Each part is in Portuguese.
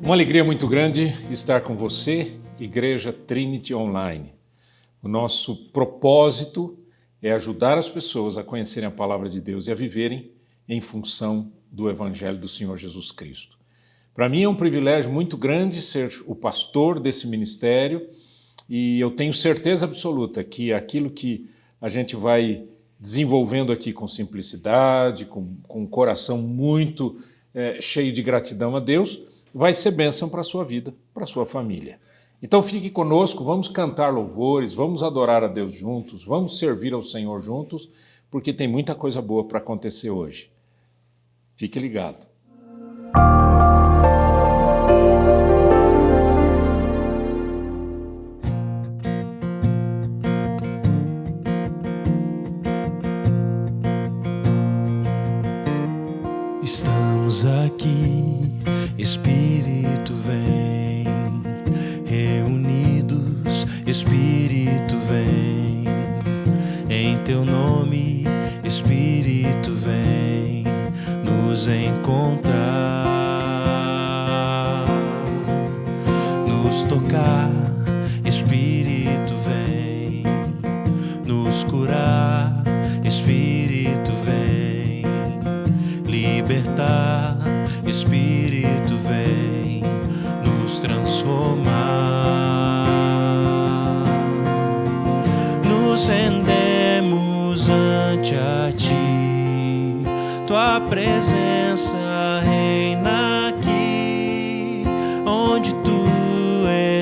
Uma alegria muito grande estar com você, Igreja Trinity Online. O nosso propósito é ajudar as pessoas a conhecerem a Palavra de Deus e a viverem em função do Evangelho do Senhor Jesus Cristo. Para mim é um privilégio muito grande ser o pastor desse ministério e eu tenho certeza absoluta que aquilo que a gente vai desenvolvendo aqui com simplicidade, com um coração muito cheio de gratidão a Deus, vai ser bênção para a sua vida, para a sua família. Então fique conosco, vamos cantar louvores, vamos adorar a Deus juntos, vamos servir ao Senhor juntos, porque tem muita coisa boa para acontecer hoje. Fique ligado. Estamos aqui, Espírito vem, reunidos, Espírito vem, em Teu nome, Espírito vem, nos encontrar, nos tocar, Espírito vem, nos curar, Espírito vem, libertar, Espírito vem, nos transformar. Nos rendemos ante a Ti, Tua presença reina aqui, onde Tu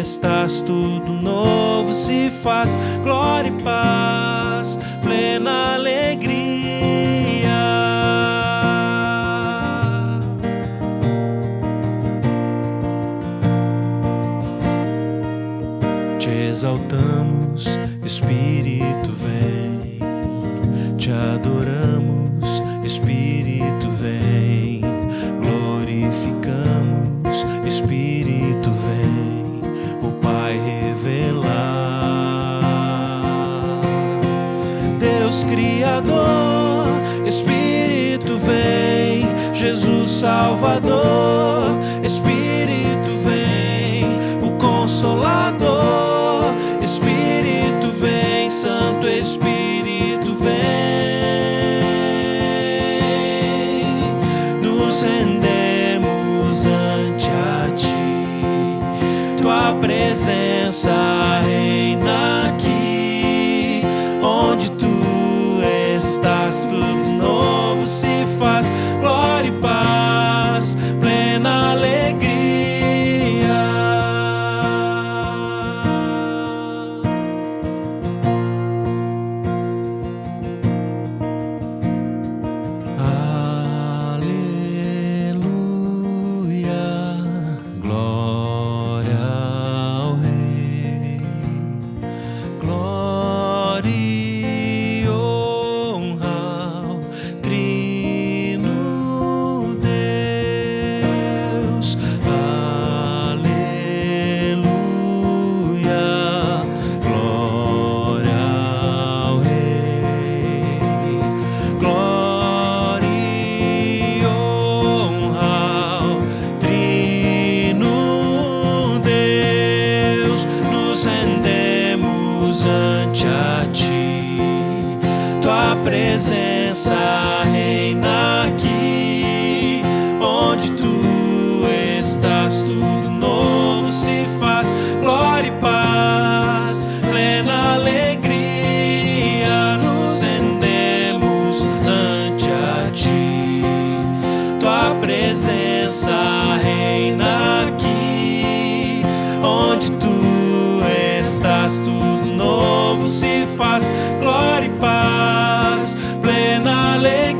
estás, tudo novo se faz, glória e paz, plena alegria. Te exaltamos, Espírito vem, te adoramos, Espírito vem, glorificamos, Espírito vem, o Pai revelar. Deus Criador, Espírito vem, Jesus Salvador, Espírito vem, o Consolador, Espírito vem, Santo Espírito vem, nos rendemos ante a Ti, Tua presença reina aqui, onde Tu estás, tudo novo se faz, glória e paz, plena alegria. Ante a Ti, Tua presença reina aqui, onde Tu estás, tudo novo se faz, glória e paz, plena alegria, nos rendemos ante a Ti, Tua presença reina aqui, onde Tu estás, tudo novo se faz, glória e paz, plena alegria.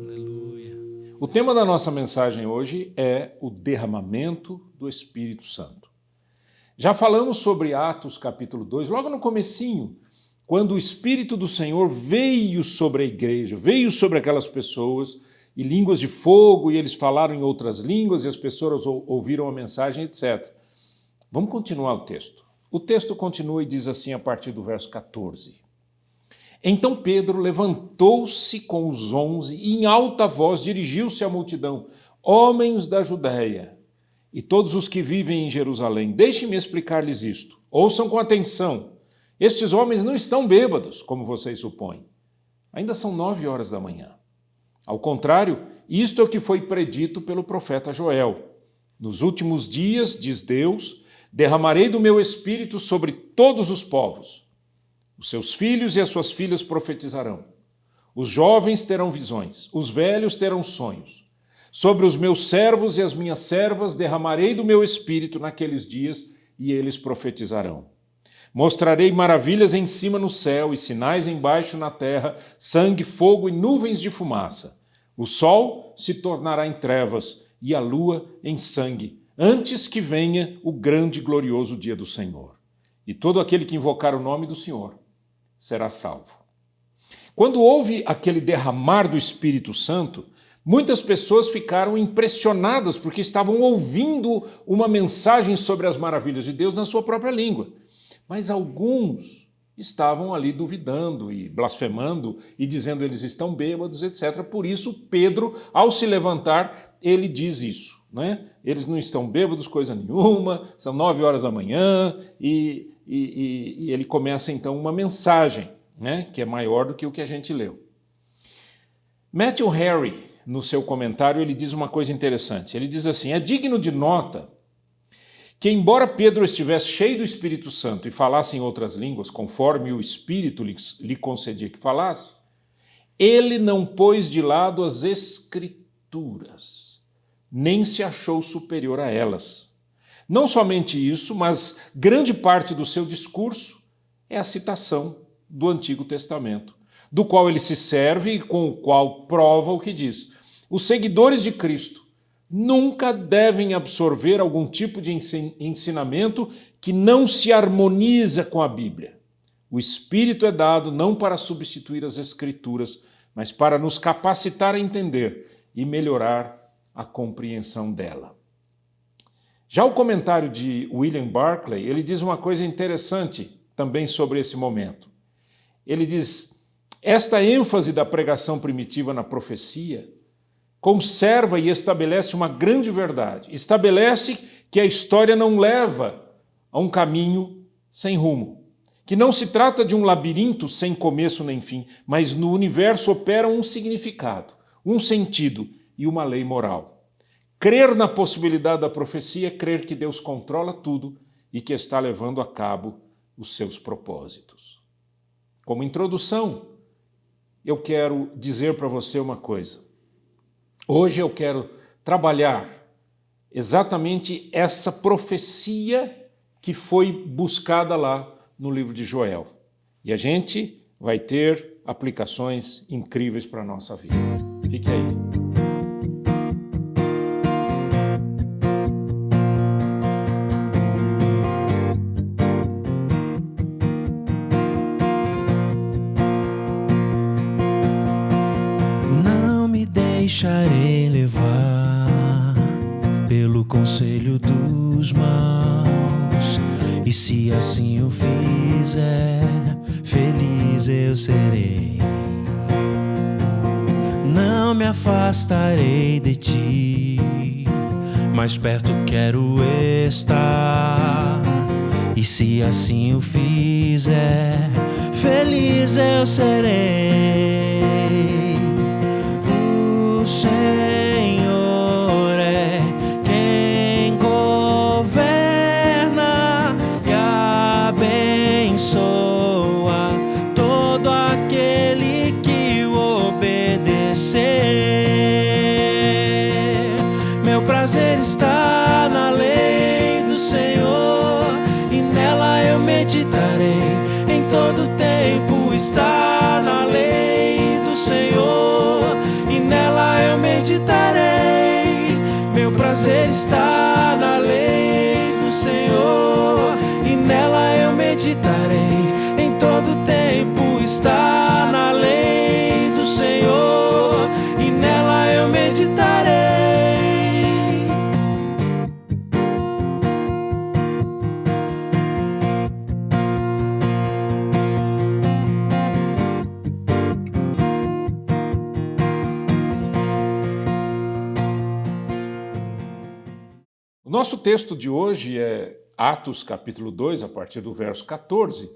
Aleluia. O tema da nossa mensagem hoje é o derramamento do Espírito Santo. Já falamos sobre Atos capítulo 2, logo no comecinho, quando o Espírito do Senhor veio sobre a igreja, veio sobre aquelas pessoas, e línguas de fogo, e eles falaram em outras línguas, e as pessoas ouviram a mensagem, etc. Vamos continuar o texto. O texto continua e diz assim a partir do verso 14. Então Pedro levantou-se com os 11 e em alta voz dirigiu-se à multidão: homens da Judéia e todos os que vivem em Jerusalém, deixem-me explicar-lhes isto. Ouçam com atenção. Estes homens não estão bêbados, como vocês supõem. Ainda são 9 horas da manhã. Ao contrário, isto é o que foi predito pelo profeta Joel. Nos últimos dias, diz Deus, derramarei do meu espírito sobre todos os povos. Os seus filhos e as suas filhas profetizarão. Os jovens terão visões, os velhos terão sonhos. Sobre os meus servos e as minhas servas derramarei do meu espírito naqueles dias e eles profetizarão. Mostrarei maravilhas em cima no céu e sinais embaixo na terra, sangue, fogo e nuvens de fumaça. O sol se tornará em trevas e a lua em sangue, antes que venha o grande e glorioso dia do Senhor. E todo aquele que invocar o nome do Senhor será salvo. Quando houve aquele derramar do Espírito Santo, muitas pessoas ficaram impressionadas porque estavam ouvindo uma mensagem sobre as maravilhas de Deus na sua própria língua. Mas alguns estavam ali duvidando e blasfemando e dizendo eles estão bêbados, etc. Por isso, Pedro, ao se levantar, ele diz isso, né? Eles não estão bêbados, coisa nenhuma, são 9 horas da manhã e ele começa então uma mensagem, né? Que é maior do que o que a gente leu. Matthew Henry, no seu comentário, ele diz uma coisa interessante. Ele diz assim: é digno de nota que, embora Pedro estivesse cheio do Espírito Santo e falasse em outras línguas, conforme o Espírito lhe concedia que falasse, ele não pôs de lado as Escrituras, nem se achou superior a elas. Não somente isso, mas grande parte do seu discurso é a citação do Antigo Testamento, do qual ele se serve e com o qual prova o que diz. Os seguidores de Cristo nunca devem absorver algum tipo de ensinamento que não se harmoniza com a Bíblia. O Espírito é dado não para substituir as Escrituras, mas para nos capacitar a entender e melhorar a compreensão dela. Já o comentário de William Barclay, ele diz uma coisa interessante também sobre esse momento. Ele diz: esta ênfase da pregação primitiva na profecia conserva e estabelece uma grande verdade. Estabelece que a história não leva a um caminho sem rumo, que não se trata de um labirinto sem começo nem fim, mas no universo opera um significado, um sentido e uma lei moral. Crer na possibilidade da profecia é crer que Deus controla tudo e que está levando a cabo os seus propósitos. Como introdução, eu quero dizer para você uma coisa. Hoje eu quero trabalhar exatamente essa profecia que foi buscada lá no livro de Joel. E a gente vai ter aplicações incríveis para a nossa vida. Fique aí. Deixarei levar pelo conselho dos maus, e se assim o fizer, feliz eu serei. Não me afastarei de ti, mais perto quero estar, e se assim o fizer, feliz eu serei. O Senhor é quem governa e abençoa todo aquele que o obedecer. Meu prazer está na lei do Senhor e nela eu meditarei. Em todo tempo está na lei do Senhor e nela eu meditarei. Meu prazer está na lei do Senhor e nela eu meditarei. Em todo tempo está na lei do Senhor e nela eu meditarei. O nosso texto de hoje é Atos capítulo 2, a partir do verso 14,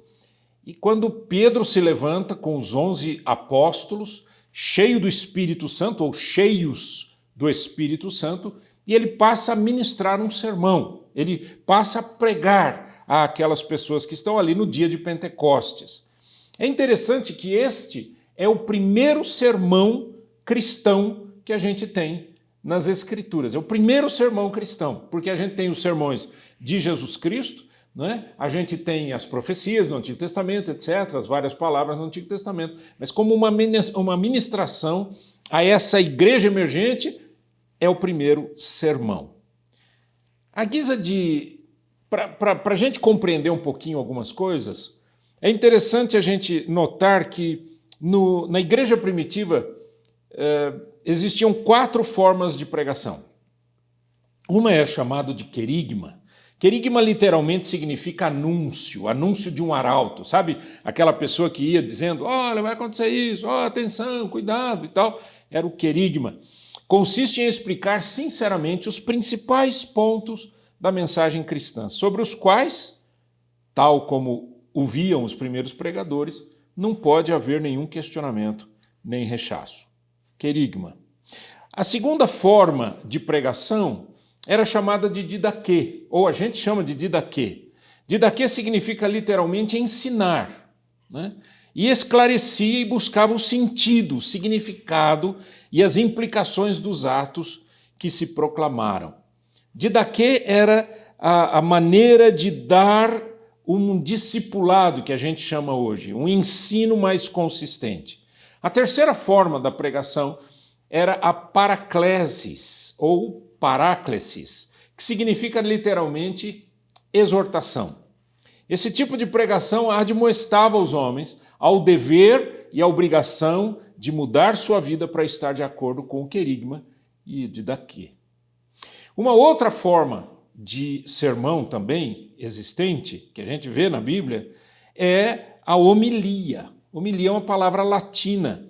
e quando Pedro se levanta com os 11 apóstolos, cheio do Espírito Santo, ou cheios do Espírito Santo, e ele passa a ministrar um sermão, ele passa a pregar àquelas pessoas que estão ali no dia de Pentecostes. É interessante que este é o primeiro sermão cristão que a gente tem nas Escrituras. É o primeiro sermão cristão, porque a gente tem os sermões de Jesus Cristo, né? A gente tem as profecias do Antigo Testamento, etc., as várias palavras do Antigo Testamento, mas como uma ministração a essa igreja emergente, é o primeiro sermão. A guisa de... Para a gente compreender um pouquinho algumas coisas, é interessante a gente notar que na igreja primitiva existiam 4 formas de pregação. Uma é chamada de querigma. Querigma literalmente significa anúncio, anúncio de um arauto, sabe? Aquela pessoa que ia dizendo, olha, vai acontecer isso, oh, atenção, cuidado e tal. Era o querigma. Consiste em explicar sinceramente os principais pontos da mensagem cristã, sobre os quais, tal como o viam os primeiros pregadores, não pode haver nenhum questionamento nem rechaço. Querigma. A segunda forma de pregação era chamada de didaquê, ou a gente chama de didaquê. Didaquê significa literalmente ensinar, né? E esclarecia e buscava o sentido, o significado e as implicações dos atos que se proclamaram. Didaquê era a maneira de dar um discipulado, que a gente chama hoje, um ensino mais consistente. A terceira forma da pregação era a paraclesis, ou paráclesis, que significa literalmente exortação. Esse tipo de pregação admoestava os homens ao dever e à obrigação de mudar sua vida para estar de acordo com o querigma e didaquê. Uma outra forma de sermão também existente, que a gente vê na Bíblia, é a homilia. Homilia é uma palavra latina,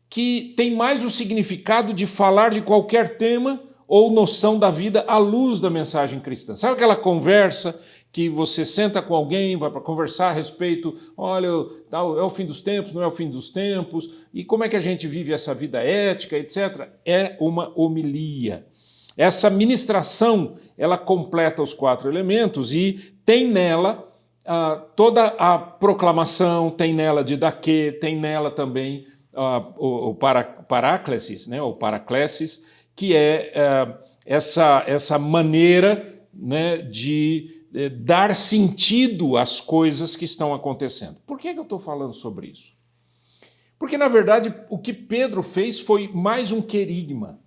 que tem mais o significado de falar de qualquer tema ou noção da vida à luz da mensagem cristã. Sabe aquela conversa que você senta com alguém, vai para conversar a respeito, olha, é o fim dos tempos, não é o fim dos tempos, e como é que a gente vive essa vida ética, etc. É uma homilia. Essa ministração, ela completa os 4 elementos e tem nela toda a proclamação, tem nela didaquê, tem nela também o paráclesis, né, ou paraclesis, que é essa maneira, né, de dar sentido às coisas que estão acontecendo. Por que eu estou falando sobre isso? Porque, na verdade, o que Pedro fez foi mais um querigma,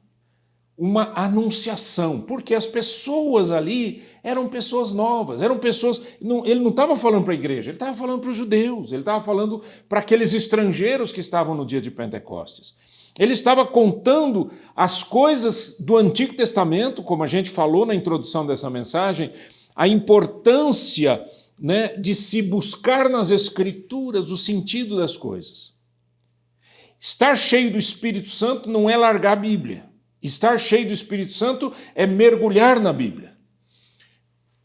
uma anunciação, porque as pessoas ali eram pessoas novas, eram pessoas... Ele não estava falando para a igreja, ele estava falando para os judeus, ele estava falando para aqueles estrangeiros que estavam no dia de Pentecostes. Ele estava contando as coisas do Antigo Testamento, como a gente falou na introdução dessa mensagem, a importância, né, de se buscar nas Escrituras o sentido das coisas. Estar cheio do Espírito Santo não é largar a Bíblia. Estar cheio do Espírito Santo é mergulhar na Bíblia.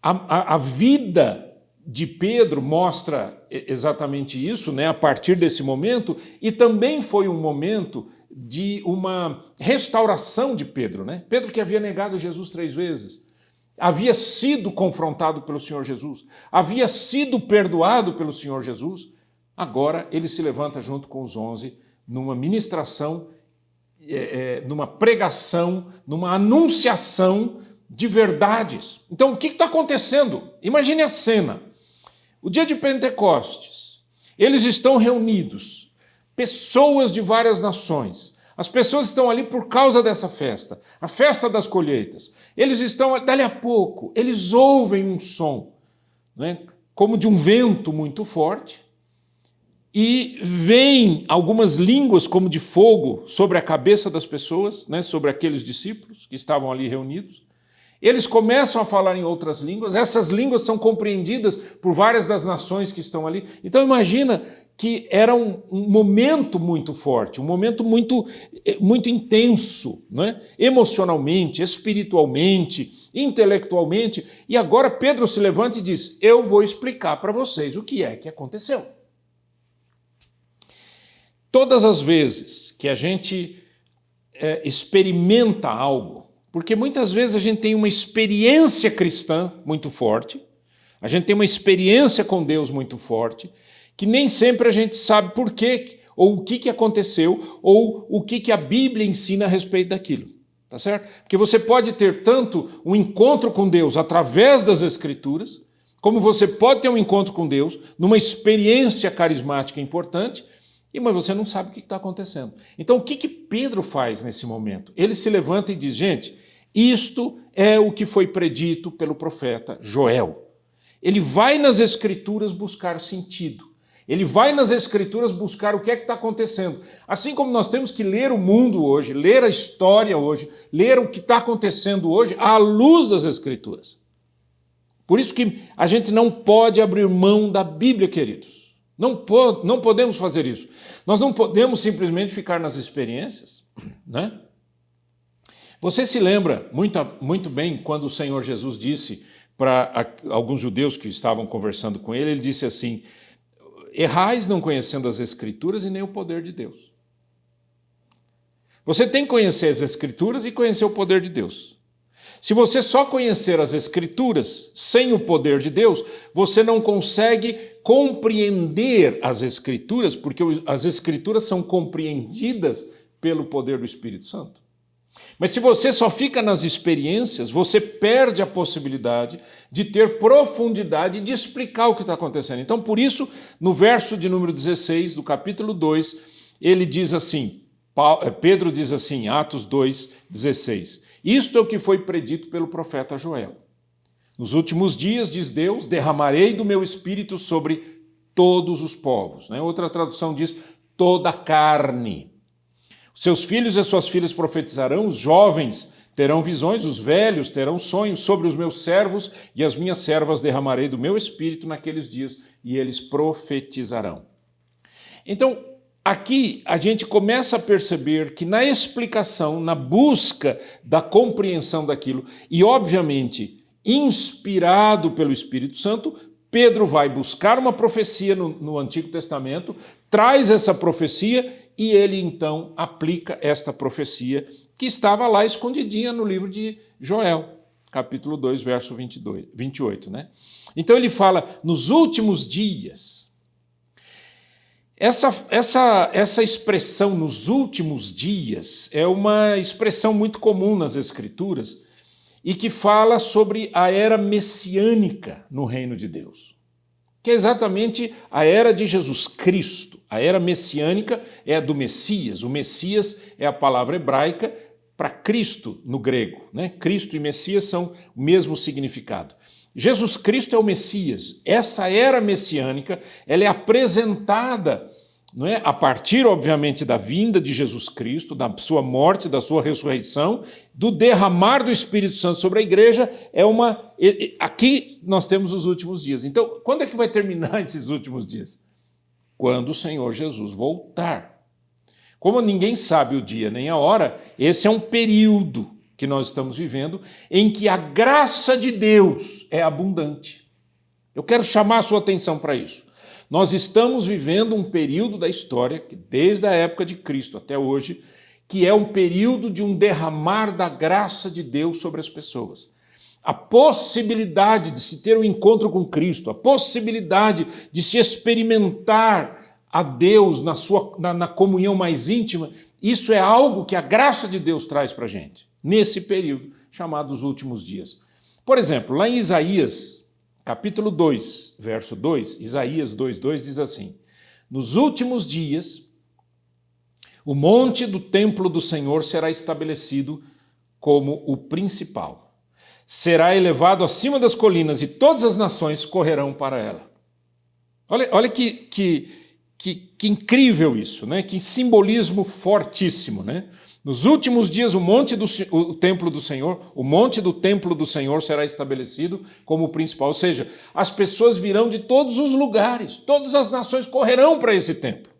A vida de Pedro mostra exatamente isso, né, a partir desse momento, e também foi um momento de uma restauração de Pedro, né? Pedro, que havia negado Jesus 3 vezes, havia sido confrontado pelo Senhor Jesus, havia sido perdoado pelo Senhor Jesus, agora ele se levanta junto com os 11 numa ministração, numa pregação, numa anunciação de verdades. Então, o que está acontecendo? Imagine a cena. O dia de Pentecostes, eles estão reunidos, pessoas de várias nações. As pessoas estão ali por causa dessa festa, a festa das colheitas. Eles estão, dali a pouco, eles ouvem um som, né, como de um vento muito forte, e vêm algumas línguas como de fogo sobre a cabeça das pessoas, né, sobre aqueles discípulos que estavam ali reunidos. Eles começam a falar em outras línguas, essas línguas são compreendidas por várias das nações que estão ali. Então imagina que era um momento muito forte, um momento muito intenso, né? Emocionalmente, espiritualmente, intelectualmente. E agora Pedro se levanta e diz: eu vou explicar para vocês o que é que aconteceu. Todas as vezes que a gente experimenta algo, porque muitas vezes a gente tem uma experiência cristã muito forte, a gente tem uma experiência com Deus muito forte, que nem sempre a gente sabe por quê, ou o que aconteceu, ou o que a Bíblia ensina a respeito daquilo. Tá certo? Porque você pode ter tanto um encontro com Deus através das Escrituras, como você pode ter um encontro com Deus numa experiência carismática importante, mas você não sabe o que está acontecendo. Então, o que Pedro faz nesse momento? Ele se levanta e diz: gente, isto é o que foi predito pelo profeta Joel. Ele vai nas Escrituras buscar sentido. Ele vai nas Escrituras buscar o que é que está acontecendo. Assim como nós temos que ler o mundo hoje, ler a história hoje, ler o que está acontecendo hoje à luz das Escrituras. Por isso que a gente não pode abrir mão da Bíblia, queridos. Não podemos fazer isso. Nós não podemos simplesmente ficar nas experiências, né? Você se lembra muito bem quando o Senhor Jesus disse para alguns judeus que estavam conversando com ele, ele disse assim: errais não conhecendo as Escrituras e nem o poder de Deus. Você tem que conhecer as Escrituras e conhecer o poder de Deus. Se você só conhecer as Escrituras sem o poder de Deus, você não consegue compreender as Escrituras, porque as Escrituras são compreendidas pelo poder do Espírito Santo. Mas se você só fica nas experiências, você perde a possibilidade de ter profundidade de explicar o que está acontecendo. Então, por isso, no verso de número 16 do capítulo 2, ele diz assim, Pedro diz assim, Atos 2, 16, isto é o que foi predito pelo profeta Joel. Nos últimos dias, diz Deus, derramarei do meu espírito sobre todos os povos. Outra tradução diz, toda a carne. Seus filhos e suas filhas profetizarão, os jovens terão visões, os velhos terão sonhos, sobre os meus servos e as minhas servas derramarei do meu espírito naqueles dias e eles profetizarão. Então, aqui a gente começa a perceber que na explicação, na busca da compreensão daquilo, e obviamente inspirado pelo Espírito Santo, Pedro vai buscar uma profecia no Antigo Testamento, traz essa profecia e ele então aplica esta profecia que estava lá escondidinha no livro de Joel, capítulo 2, verso 28. Então ele fala, nos últimos dias. Essa expressão, nos últimos dias, é uma expressão muito comum nas Escrituras e que fala sobre a era messiânica no reino de Deus, que é exatamente a era de Jesus Cristo. A era messiânica é a do Messias. O Messias é a palavra hebraica para Cristo no grego. Cristo e Messias são o mesmo significado. Jesus Cristo é o Messias. Essa era messiânica, ela é apresentada, a partir, obviamente, da vinda de Jesus Cristo, da sua morte, da sua ressurreição, do derramar do Espírito Santo sobre a igreja, aqui nós temos os últimos dias. Então, quando é que vai terminar esses últimos dias? Quando o Senhor Jesus voltar. Como ninguém sabe o dia nem a hora, esse é um período que nós estamos vivendo em que a graça de Deus é abundante. Eu quero chamar a sua atenção para isso. Nós estamos vivendo um período da história, desde a época de Cristo até hoje, que é um período de um derramar da graça de Deus sobre as pessoas. A possibilidade de se ter um encontro com Cristo, a possibilidade de se experimentar a Deus na comunhão mais íntima, isso é algo que a graça de Deus traz para a gente, nesse período chamado os últimos dias. Por exemplo, lá em Isaías, capítulo 2, verso 2, Isaías 2:2 diz assim, nos últimos dias, o monte do templo do Senhor será estabelecido como o principal. Será elevado acima das colinas e todas as nações correrão para ela. Olha que incrível isso, que simbolismo fortíssimo. Nos últimos dias, o templo do Senhor, o monte do templo do Senhor será estabelecido como o principal. Ou seja, as pessoas virão de todos os lugares, todas as nações correrão para esse templo.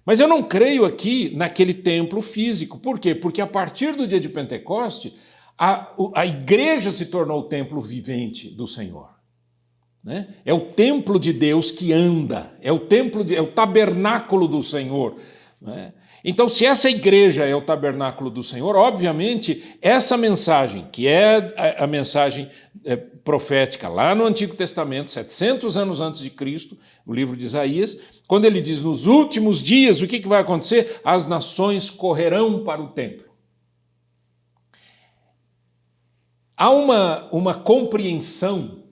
Mas eu não creio aqui naquele templo físico. Por quê? Porque a partir do dia de Pentecoste, a igreja se tornou o templo vivente do Senhor. Né? É o templo de Deus que anda, é o tabernáculo do Senhor. Né? Então, se essa igreja é o tabernáculo do Senhor, obviamente, essa mensagem, que é a mensagem profética lá no Antigo Testamento, 700 anos antes de Cristo, o livro de Isaías, quando ele diz, nos últimos dias, o que vai acontecer? As nações correrão para o templo. Há uma compreensão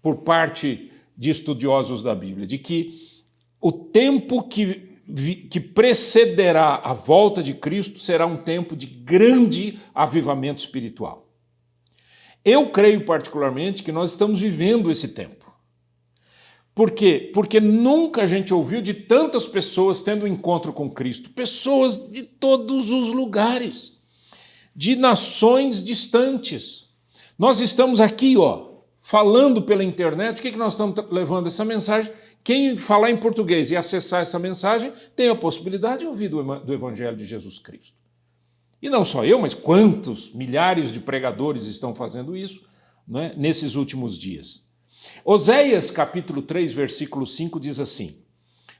por parte de estudiosos da Bíblia, de que o tempo que precederá a volta de Cristo será um tempo de grande avivamento espiritual. Eu creio particularmente que nós estamos vivendo esse tempo. Por quê? Porque nunca a gente ouviu de tantas pessoas tendo um encontro com Cristo, pessoas de todos os lugares, de nações distantes. Nós estamos aqui, falando pela internet. O que nós estamos levando essa mensagem? Quem falar em português e acessar essa mensagem tem a possibilidade de ouvir do Evangelho de Jesus Cristo. E não só eu, mas quantos milhares de pregadores estão fazendo isso, né, nesses últimos dias. Oséias, capítulo 3, versículo 5, diz assim: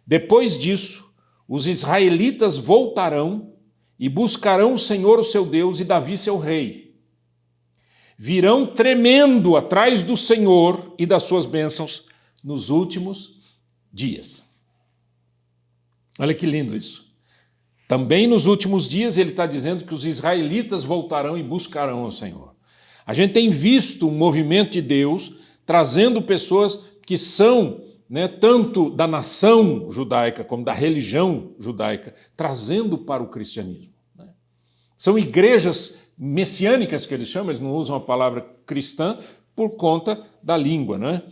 depois disso, os israelitas voltarão e buscarão o Senhor, o seu Deus, e Davi, seu rei. Virão tremendo atrás do Senhor e das suas bênçãos nos últimos dias. Olha que lindo isso. Também nos últimos dias ele está dizendo que os israelitas voltarão e buscarão o Senhor. A gente tem visto um movimento de Deus trazendo pessoas que são, tanto da nação judaica como da religião judaica, trazendo para o cristianismo. São igrejas messiânicas que eles chamam, eles não usam a palavra cristã por conta da língua, né?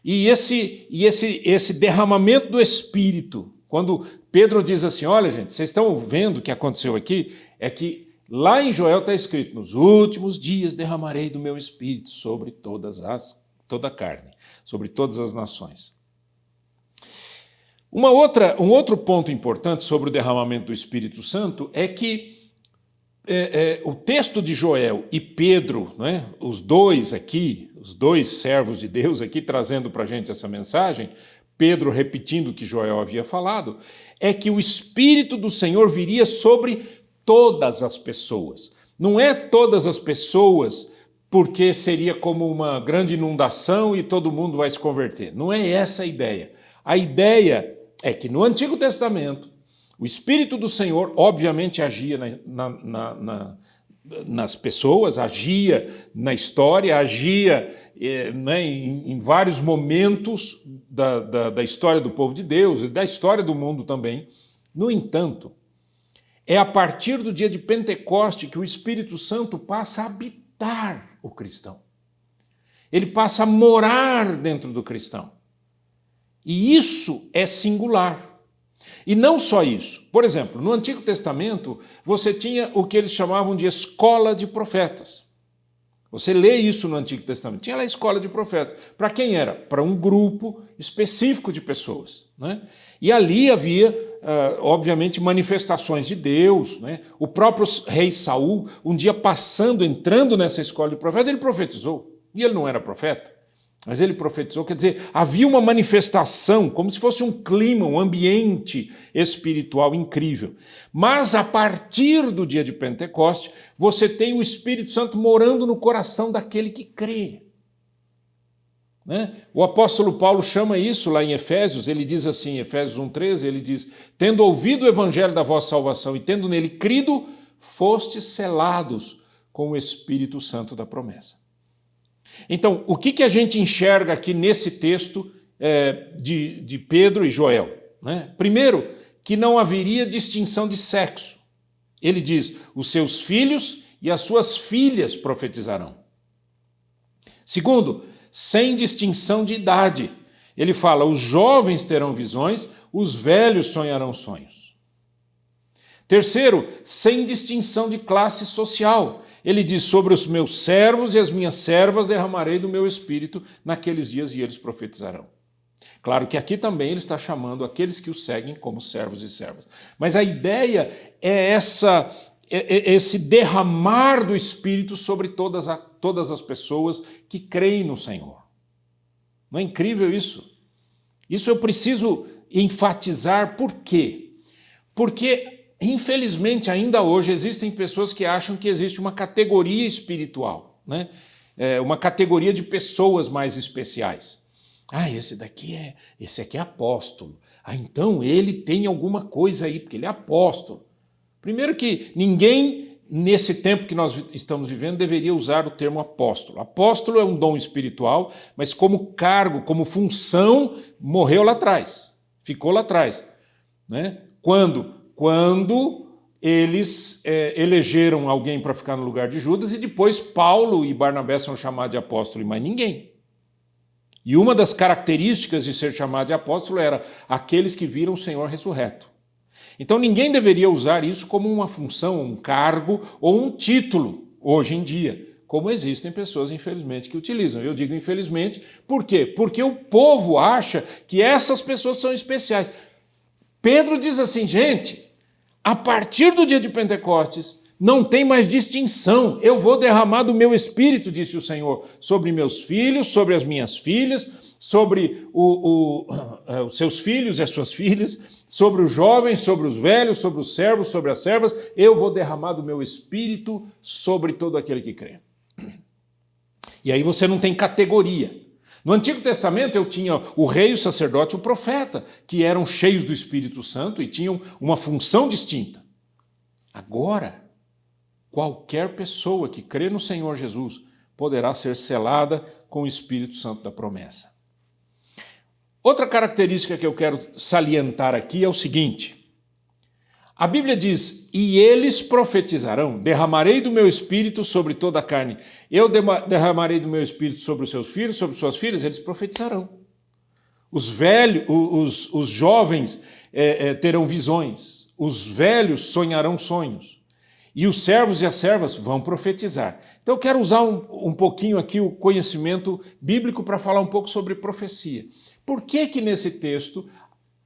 E esse derramamento do Espírito, quando Pedro diz assim, olha gente, vocês estão vendo o que aconteceu aqui? É que lá em Joel está escrito, nos últimos dias derramarei do meu Espírito sobre toda a carne, sobre todas as nações. Um outro ponto importante sobre o derramamento do Espírito Santo é que o texto de Joel e Pedro, os dois servos de Deus aqui trazendo para a gente essa mensagem, Pedro repetindo o que Joel havia falado, é que o Espírito do Senhor viria sobre todas as pessoas. Não é todas as pessoas porque seria como uma grande inundação e todo mundo vai se converter. Não é essa a ideia. A ideia é que no Antigo Testamento, o Espírito do Senhor, obviamente, agia nas pessoas, agia na história, agia em vários momentos da história do povo de Deus e da história do mundo também. No entanto, é a partir do dia de Pentecoste que o Espírito Santo passa a habitar o cristão. Ele passa a morar dentro do cristão. E isso é singular. E não só isso. Por exemplo, no Antigo Testamento, você tinha o que eles chamavam de escola de profetas. Você lê isso no Antigo Testamento. Tinha lá a escola de profetas. Para quem era? Para um grupo específico de pessoas. E ali havia, obviamente, manifestações de Deus. O próprio rei Saul, um dia entrando nessa escola de profetas, ele profetizou. E ele não era profeta. Mas ele profetizou, quer dizer, havia uma manifestação, como se fosse um clima, um ambiente espiritual incrível. Mas a partir do dia de Pentecoste, você tem o Espírito Santo morando no coração daquele que crê. O apóstolo Paulo chama isso lá em Efésios, ele diz assim, Efésios 1,13, ele diz, tendo ouvido o evangelho da vossa salvação e tendo nele crido, fostes selados com o Espírito Santo da promessa. Então, o que a gente enxerga aqui nesse texto de Pedro e Joel? Primeiro, que não haveria distinção de sexo. Ele diz, os seus filhos e as suas filhas profetizarão. Segundo, sem distinção de idade. Ele fala, os jovens terão visões, os velhos sonharão sonhos. Terceiro, sem distinção de classe social. Ele diz, sobre os meus servos e as minhas servas derramarei do meu espírito naqueles dias e eles profetizarão. Claro que aqui também ele está chamando aqueles que o seguem como servos e servas. Mas a ideia é esse derramar do Espírito sobre todas as pessoas que creem no Senhor. Não é incrível isso? Isso eu preciso enfatizar. Por quê? Porque, infelizmente, ainda hoje existem pessoas que acham que existe uma categoria espiritual, né? Uma categoria de pessoas mais especiais. Esse aqui é apóstolo. Então ele tem alguma coisa aí, porque ele é apóstolo. Primeiro que ninguém, nesse tempo que nós estamos vivendo, deveria usar o termo apóstolo. Apóstolo é um dom espiritual, mas como cargo, como função, morreu lá atrás, ficou lá atrás. Né? Quando eles elegeram alguém para ficar no lugar de Judas e depois Paulo e Barnabé são chamados de apóstolo e mais ninguém. E uma das características de ser chamado de apóstolo era aqueles que viram o Senhor ressurreto. Então ninguém deveria usar isso como uma função, um cargo ou um título hoje em dia, como existem pessoas, infelizmente, que utilizam. Eu digo infelizmente, por quê? Porque o povo acha que essas pessoas são especiais. Pedro diz assim, gente, a partir do dia de Pentecostes, não tem mais distinção. Eu vou derramar do meu espírito, disse o Senhor, sobre meus filhos, sobre as minhas filhas, sobre os seus filhos e as suas filhas, sobre os jovens, sobre os velhos, sobre os servos, sobre as servas. Eu vou derramar do meu espírito sobre todo aquele que crê. E aí você não tem categoria. No Antigo Testamento eu tinha o rei, o sacerdote e o profeta, que eram cheios do Espírito Santo e tinham uma função distinta. Agora, qualquer pessoa que crê no Senhor Jesus poderá ser selada com o Espírito Santo da promessa. Outra característica que eu quero salientar aqui é o seguinte. A Bíblia diz, e eles profetizarão, derramarei do meu espírito sobre toda a carne. Eu derramarei do meu espírito sobre os seus filhos, sobre suas filhas, eles profetizarão. Os jovens terão visões, os velhos sonharão sonhos. E os servos e as servas vão profetizar. Então eu quero usar um pouquinho aqui o conhecimento bíblico para falar um pouco sobre profecia. Por que nesse texto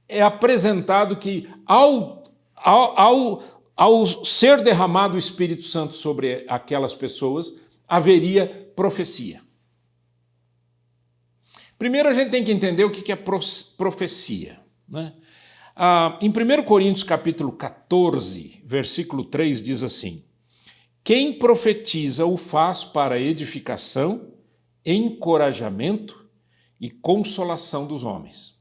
é apresentado que ao ser derramado o Espírito Santo sobre aquelas pessoas, haveria profecia? Primeiro a gente tem que entender o que é profecia, né? Em 1 Coríntios capítulo 14, versículo 3, diz assim, quem profetiza o faz para edificação, encorajamento e consolação dos homens.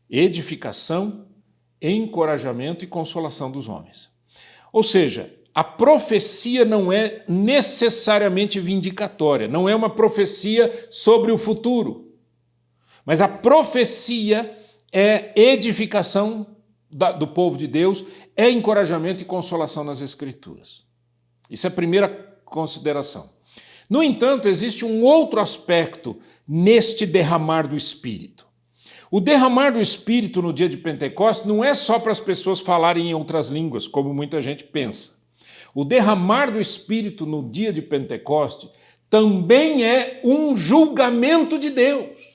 Edificação, encorajamento e consolação dos homens. Ou seja, a profecia não é necessariamente vindicatória, não é uma profecia sobre o futuro, mas a profecia é edificação do povo de Deus, é encorajamento e consolação nas Escrituras. Isso é a primeira consideração. No entanto, existe um outro aspecto neste derramar do Espírito. O derramar do Espírito no dia de Pentecostes não é só para as pessoas falarem em outras línguas, como muita gente pensa. O derramar do Espírito no dia de Pentecostes também é um julgamento de Deus.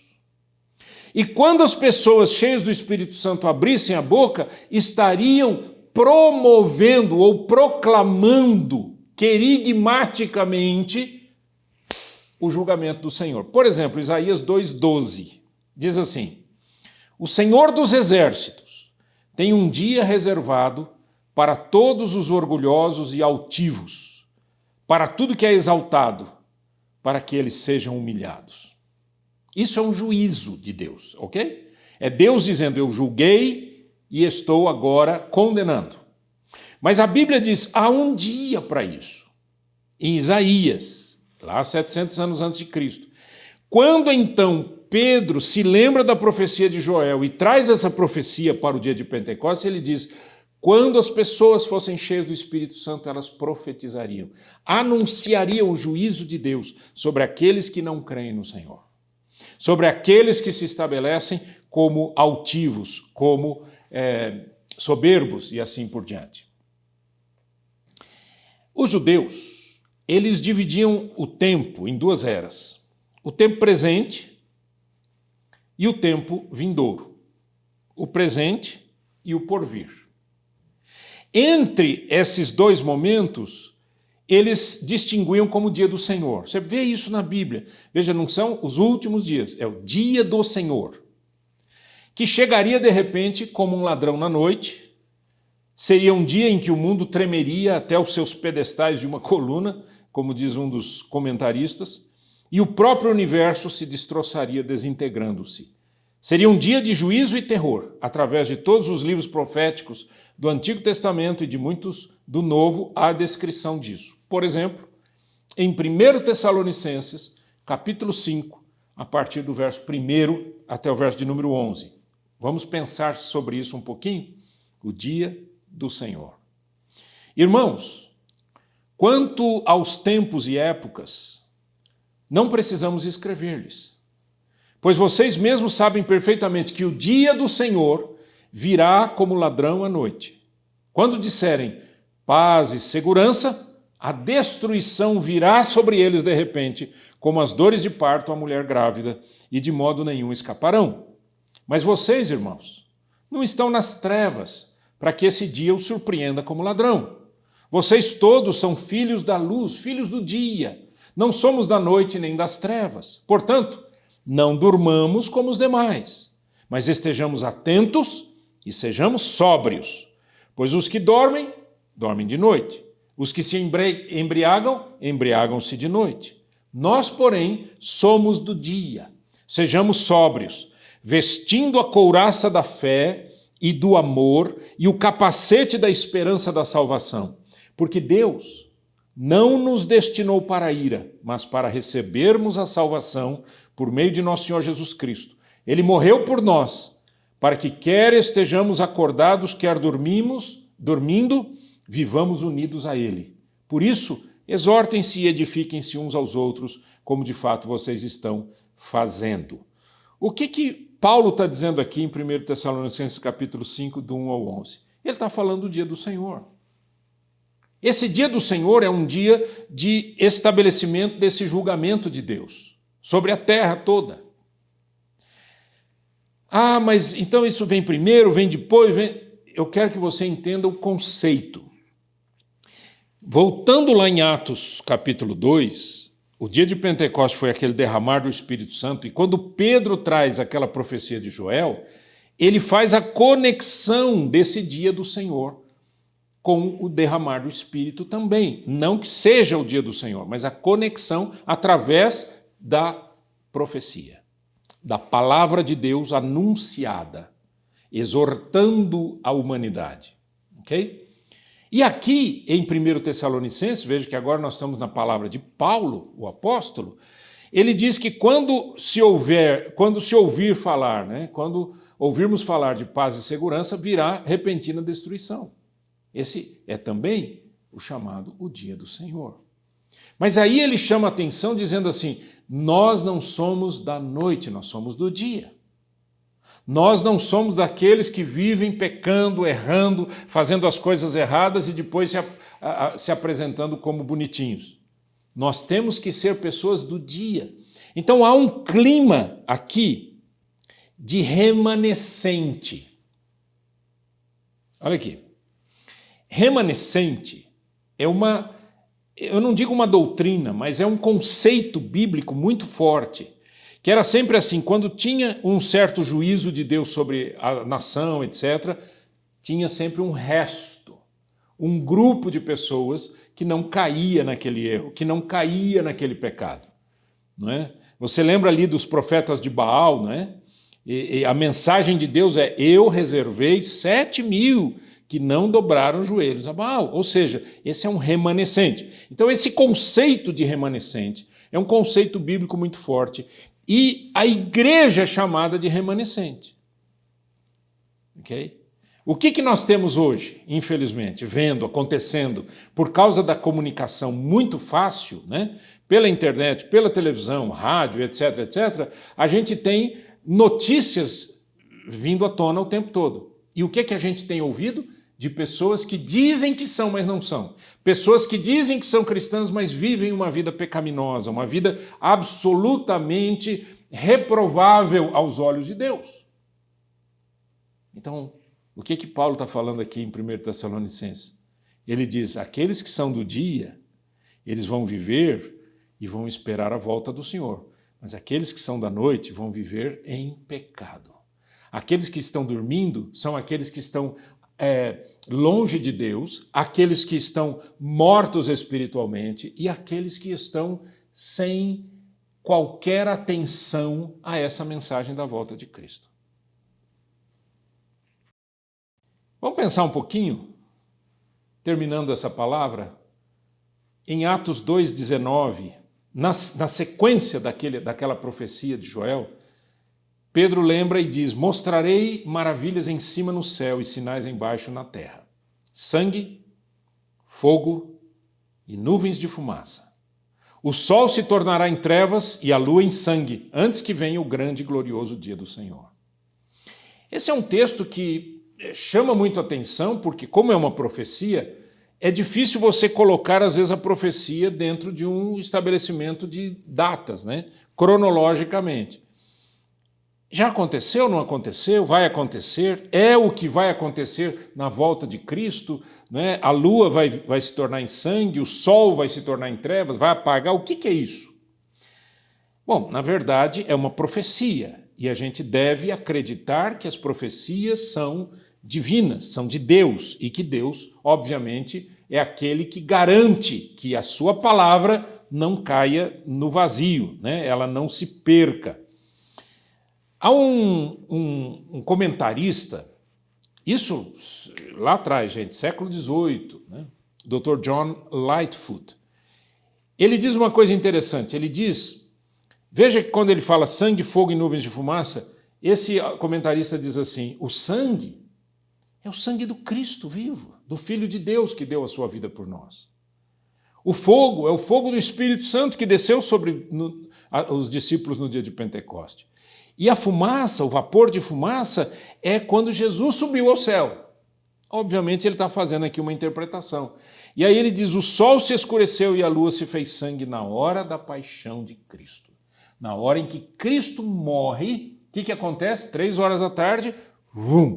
E quando as pessoas cheias do Espírito Santo abrissem a boca, estariam promovendo ou proclamando querigmaticamente o julgamento do Senhor. Por exemplo, Isaías 2,12 diz assim, o Senhor dos exércitos tem um dia reservado para todos os orgulhosos e altivos, para tudo que é exaltado, para que eles sejam humilhados. Isso é um juízo de Deus, ok? É Deus dizendo, eu julguei e estou agora condenando. Mas a Bíblia diz, há um dia para isso. Em Isaías, lá 700 anos antes de Cristo. Quando então Pedro se lembra da profecia de Joel e traz essa profecia para o dia de Pentecostes, ele diz, quando as pessoas fossem cheias do Espírito Santo, elas profetizariam, anunciariam o juízo de Deus sobre aqueles que não creem no Senhor. Sobre aqueles que se estabelecem como altivos, como soberbos e assim por diante. Os judeus, eles dividiam o tempo em duas eras. O tempo presente e o tempo vindouro. O presente e o porvir. Entre esses dois momentos, eles distinguiam como o dia do Senhor. Você vê isso na Bíblia. Veja, não são os últimos dias, é o dia do Senhor, que chegaria de repente como um ladrão na noite. Seria um dia em que o mundo tremeria até os seus pedestais de uma coluna, como diz um dos comentaristas, e o próprio universo se destroçaria desintegrando-se. Seria um dia de juízo e terror, através de todos os livros proféticos do Antigo Testamento e de muitos do Novo, há a descrição disso. Por exemplo, em 1 Tessalonicenses, capítulo 5, a partir do verso 1 até o verso de número 11. Vamos pensar sobre isso um pouquinho? O dia do Senhor. Irmãos, quanto aos tempos e épocas, não precisamos escrever-lhes, pois vocês mesmos sabem perfeitamente que o dia do Senhor virá como ladrão à noite. Quando disserem paz e segurança, a destruição virá sobre eles de repente, como as dores de parto à mulher grávida, e de modo nenhum escaparão. Mas vocês, irmãos, não estão nas trevas, para que esse dia os surpreenda como ladrão. Vocês todos são filhos da luz, filhos do dia. Não somos da noite nem das trevas. Portanto, não durmamos como os demais, mas estejamos atentos e sejamos sóbrios. Pois os que dormem, dormem de noite. Os que se embriagam, embriagam-se de noite. Nós, porém, somos do dia. Sejamos sóbrios, vestindo a couraça da fé e do amor e o capacete da esperança da salvação. Porque Deus não nos destinou para a ira, mas para recebermos a salvação por meio de nosso Senhor Jesus Cristo. Ele morreu por nós, para que quer estejamos acordados, quer dormindo, vivamos unidos a Ele. Por isso, exortem-se e edifiquem-se uns aos outros, como de fato vocês estão fazendo. O que Paulo está dizendo aqui em 1 Tessalonicenses capítulo 5, do 1 ao 11? Ele está falando do dia do Senhor. Esse dia do Senhor é um dia de estabelecimento desse julgamento de Deus sobre a terra toda. Ah, mas então isso vem primeiro, vem depois, Eu quero que você entenda o conceito. Voltando lá em Atos capítulo 2, o dia de Pentecostes foi aquele derramar do Espírito Santo, e quando Pedro traz aquela profecia de Joel, ele faz a conexão desse dia do Senhor com o derramar do Espírito também. Não que seja o dia do Senhor, mas a conexão através da profecia, da palavra de Deus anunciada, exortando a humanidade. Ok? E aqui, em 1 Tessalonicenses, veja que agora nós estamos na palavra de Paulo, o apóstolo, ele diz que quando se ouvir falar, quando ouvirmos falar de paz e segurança, virá repentina destruição. Esse é também o chamado o dia do Senhor. Mas aí ele chama a atenção dizendo assim, nós não somos da noite, nós somos do dia. Nós não somos daqueles que vivem pecando, errando, fazendo as coisas erradas e depois se apresentando como bonitinhos. Nós temos que ser pessoas do dia. Então há um clima aqui de remanescente. Olha aqui. Remanescente é eu não digo uma doutrina, mas é um conceito bíblico muito forte, que era sempre assim, quando tinha um certo juízo de Deus sobre a nação, etc., tinha sempre um resto, um grupo de pessoas que não caía naquele erro, que não caía naquele pecado. Não é? Você lembra ali dos profetas de Baal, não é? E a mensagem de Deus é, eu reservei 7.000 que não dobraram os joelhos a Baal. Ou seja, esse é um remanescente. Então esse conceito de remanescente é um conceito bíblico muito forte. E a igreja é chamada de remanescente. Okay? O que nós temos hoje, infelizmente, vendo, acontecendo, por causa da comunicação muito fácil, pela internet, pela televisão, rádio, etc., etc., a gente tem notícias vindo à tona o tempo todo. E o que a gente tem ouvido? de pessoas que dizem que são, mas não são. Pessoas que dizem que são cristãs, mas vivem uma vida pecaminosa, uma vida absolutamente reprovável aos olhos de Deus. Então, o que Paulo está falando aqui em 1 Tessalonicenses? Ele diz, aqueles que são do dia, eles vão viver e vão esperar a volta do Senhor. Mas aqueles que são da noite vão viver em pecado. Aqueles que estão dormindo são aqueles que estão longe de Deus, aqueles que estão mortos espiritualmente e aqueles que estão sem qualquer atenção a essa mensagem da volta de Cristo. Vamos pensar um pouquinho, terminando essa palavra, em Atos 2,19, na sequência daquela profecia de Joel, Pedro lembra e diz, mostrarei maravilhas em cima no céu e sinais embaixo na terra. Sangue, fogo e nuvens de fumaça. O sol se tornará em trevas e a lua em sangue, antes que venha o grande e glorioso dia do Senhor. Esse é um texto que chama muito a atenção, porque como é uma profecia, é difícil você colocar, às vezes, a profecia dentro de um estabelecimento de datas, né? Cronologicamente. Já aconteceu, não aconteceu? Vai acontecer? É o que vai acontecer na volta de Cristo? Né? A lua vai se tornar em sangue, o sol vai se tornar em trevas, vai apagar. O que é isso? Bom, na verdade, é uma profecia. E a gente deve acreditar que as profecias são divinas, são de Deus. E que Deus, obviamente, é aquele que garante que a sua palavra não caia no vazio, né? Ela não se perca. Há um comentarista, isso lá atrás, gente, século XVIII, né? Dr. John Lightfoot. Ele diz uma coisa interessante, ele diz, veja que quando ele fala sangue, fogo e nuvens de fumaça, esse comentarista diz assim, o sangue é o sangue do Cristo vivo, do Filho de Deus que deu a sua vida por nós. O fogo é o fogo do Espírito Santo que desceu sobre os discípulos no dia de Pentecoste. E a fumaça, o vapor de fumaça, é quando Jesus subiu ao céu. Obviamente ele está fazendo aqui uma interpretação. E aí ele diz, o sol se escureceu e a lua se fez sangue na hora da paixão de Cristo. Na hora em que Cristo morre, o que acontece? 3 horas da tarde,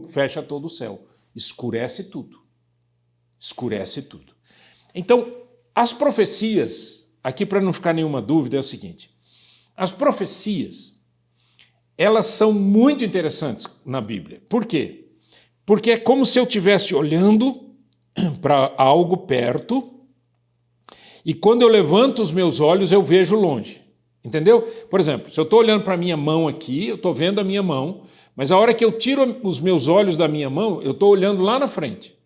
fecha todo o céu. Escurece tudo. Escurece tudo. Então, as profecias, aqui para não ficar nenhuma dúvida, é o seguinte. As profecias, elas são muito interessantes na Bíblia. Por quê? Porque é como se eu estivesse olhando para algo perto e quando eu levanto os meus olhos eu vejo longe. Entendeu? Por exemplo, se eu estou olhando para a minha mão aqui, eu estou vendo a minha mão, mas a hora que eu tiro os meus olhos da minha mão, eu estou olhando lá na frente.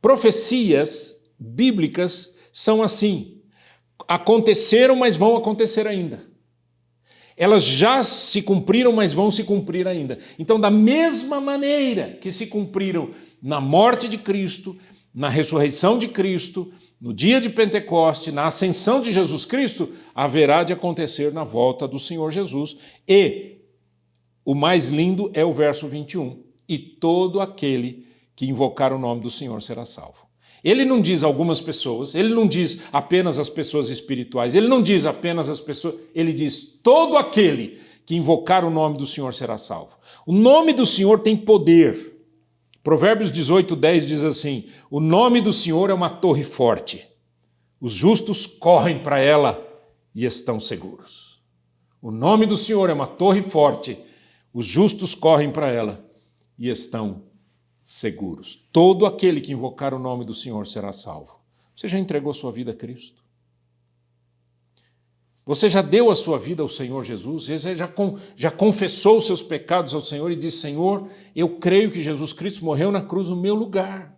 Profecias bíblicas são assim. Aconteceram, mas vão acontecer ainda. Elas já se cumpriram, mas vão se cumprir ainda. Então, da mesma maneira que se cumpriram na morte de Cristo, na ressurreição de Cristo, no dia de Pentecoste, na ascensão de Jesus Cristo, haverá de acontecer na volta do Senhor Jesus. E o mais lindo é o verso 21. E todo aquele que invocar o nome do Senhor será salvo. Ele não diz algumas pessoas, ele não diz apenas as pessoas espirituais, ele não diz apenas as pessoas, ele diz todo aquele que invocar o nome do Senhor será salvo. O nome do Senhor tem poder. Provérbios 18:10 diz assim, o nome do Senhor é uma torre forte, os justos correm para ela e estão seguros. O nome do Senhor é uma torre forte, os justos correm para ela e estão seguros. Todo aquele que invocar o nome do Senhor será salvo. Você já entregou sua vida a Cristo? Você já deu a sua vida ao Senhor Jesus? Você já confessou os seus pecados ao Senhor e disse, Senhor, eu creio que Jesus Cristo morreu na cruz no meu lugar.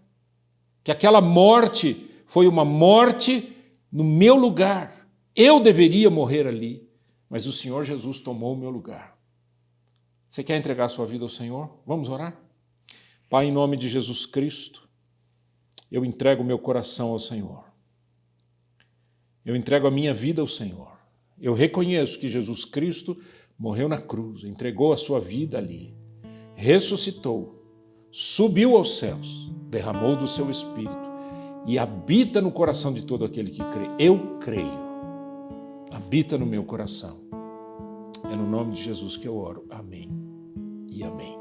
Que aquela morte foi uma morte no meu lugar. Eu deveria morrer ali, mas o Senhor Jesus tomou o meu lugar. Você quer entregar sua vida ao Senhor? Vamos orar? Pai, em nome de Jesus Cristo, eu entrego o meu coração ao Senhor. Eu entrego a minha vida ao Senhor. Eu reconheço que Jesus Cristo morreu na cruz, entregou a sua vida ali, ressuscitou, subiu aos céus, derramou do seu Espírito e habita no coração de todo aquele que crê. Eu creio. Habita no meu coração. É no nome de Jesus que eu oro. Amém e amém.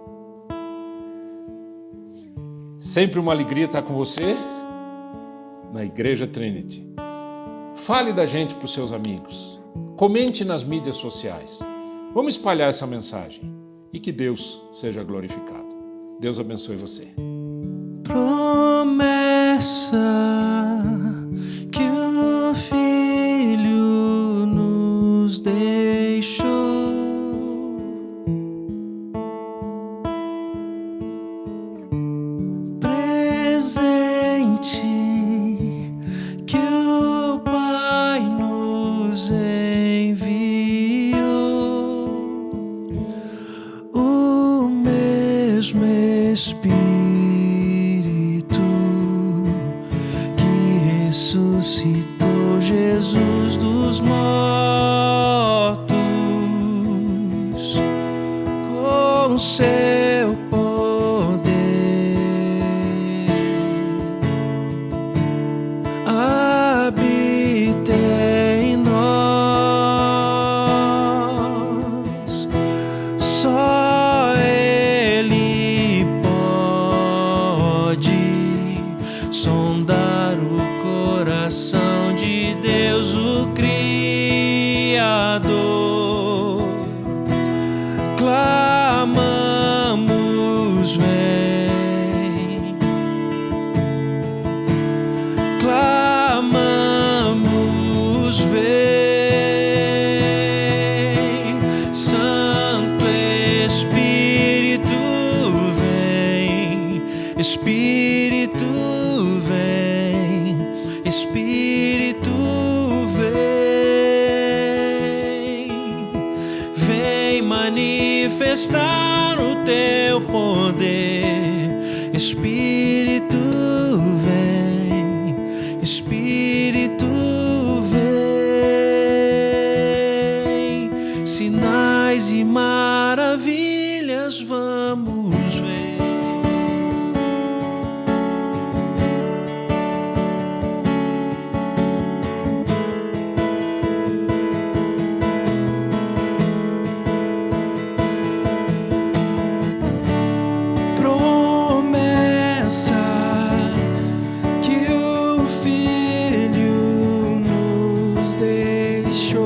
Sempre uma alegria estar com você na Igreja Trinity. Fale da gente para os seus amigos. Comente nas mídias sociais. Vamos espalhar essa mensagem e que Deus seja glorificado. Deus abençoe você. Promessa que o Filho nos deixou, presente que o Pai nos enviou, o mesmo Espírito que ressuscitou Jesus dos mortos com seu poder, habita em nós. Só Ele pode sondar o coração de Deus, o Criador. Clamamos, vem. Clamamos, vem. Santo Espírito, vem. Espírito, vem. Espírito, vem. Vem manifestar o teu poder. Espírito, vem. Espírito, vem. Sinais e maravilhas vamos ver. Promessa que o Filho nos deixou,